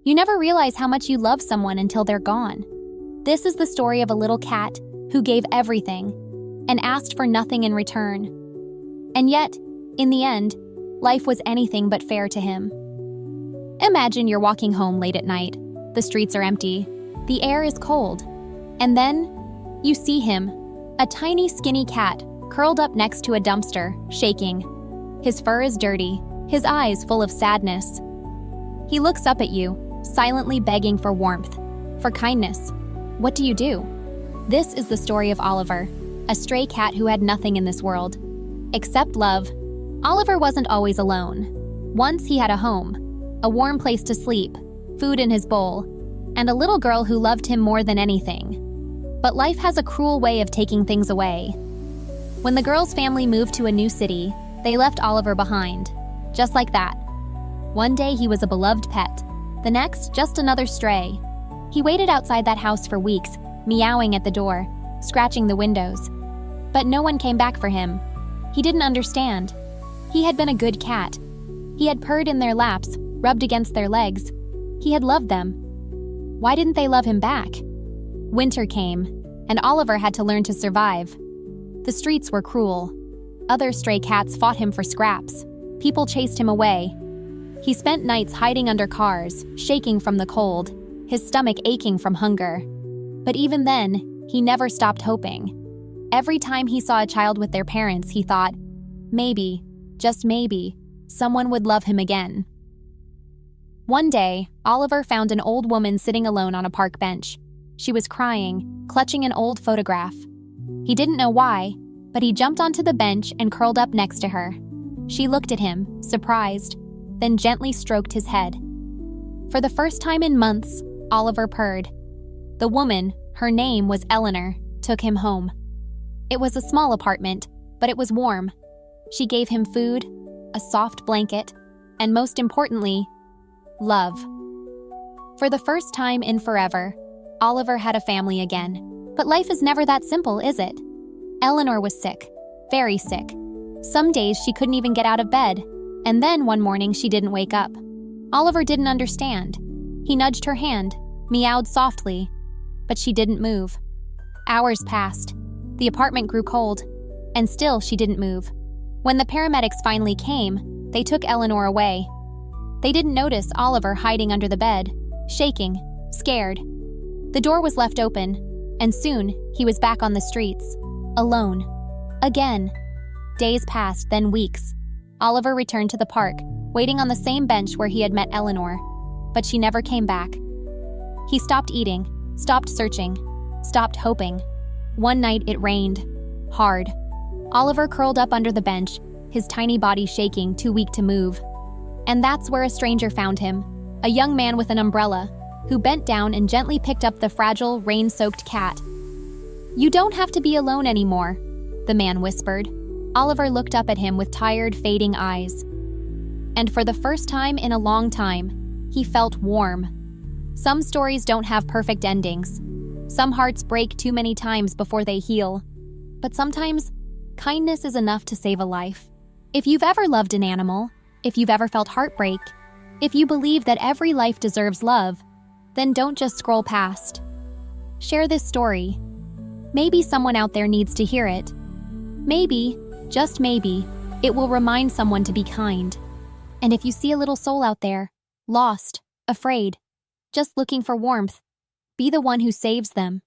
You never realize how much you love someone until they're gone. This is the story of a little cat who gave everything and asked for nothing in return. And yet, in the end, life was anything but fair to him. Imagine you're walking home late at night. The streets are empty. The air is cold. And then, you see him, a tiny skinny cat curled up next to a dumpster, shaking. His fur is dirty, his eyes full of sadness. He looks up at you, silently begging for warmth, for kindness. What do you do? This is the story of Oliver, a stray cat who had nothing in this world. Except love. Oliver wasn't always alone. Once he had a home, a warm place to sleep, food in his bowl, and a little girl who loved him more than anything. But life has a cruel way of taking things away. When the girl's family moved to a new city, they left Oliver behind, just like that. One day he was a beloved pet, the next just another stray. He waited outside that house for weeks, meowing at the door, scratching the windows. But no one came back for him. He didn't understand. He had been a good cat. He had purred in their laps, rubbed against their legs. He had loved them. Why didn't they love him back? Winter came, and Oliver had to learn to survive. The streets were cruel. Other stray cats fought him for scraps. People chased him away. He spent nights hiding under cars, shaking from the cold, his stomach aching from hunger. But even then, he never stopped hoping. Every time he saw a child with their parents, he thought, maybe, just maybe, someone would love him again. One day, Oliver found an old woman sitting alone on a park bench. She was crying, clutching an old photograph. He didn't know why, but he jumped onto the bench and curled up next to her. She looked at him, surprised, then gently stroked his head. For the first time in months, Oliver purred. The woman, her name was Eleanor, took him home. It was a small apartment, but it was warm. She gave him food, a soft blanket, and most importantly, love. For the first time in forever, Oliver had a family again. But life is never that simple, is it? Eleanor was sick, very sick. Some days she couldn't even get out of bed, and then one morning she didn't wake up. Oliver didn't understand. He nudged her hand, meowed softly, but she didn't move. Hours passed. The apartment grew cold, and still she didn't move. When the paramedics finally came, they took Eleanor away. They didn't notice Oliver hiding under the bed, shaking, scared. The door was left open, and soon he was back on the streets, alone. Again. Days passed, then weeks. Oliver returned to the park, waiting on the same bench where he had met Eleanor, but she never came back. He stopped eating, stopped searching, stopped hoping. One night it rained, hard. Oliver curled up under the bench, his tiny body shaking, too weak to move. And that's where a stranger found him, a young man with an umbrella, who bent down and gently picked up the fragile, rain-soaked cat. "You don't have to be alone anymore," the man whispered. Oliver looked up at him with tired, fading eyes. And for the first time in a long time, he felt warm. Some stories don't have perfect endings. Some hearts break too many times before they heal. But sometimes, kindness is enough to save a life. If you've ever loved an animal, if you've ever felt heartbreak, if you believe that every life deserves love, then don't just scroll past. Share this story. Maybe someone out there needs to hear it. Maybe, just maybe, it will remind someone to be kind. And if you see a little soul out there, lost, afraid, just looking for warmth, be the one who saves them.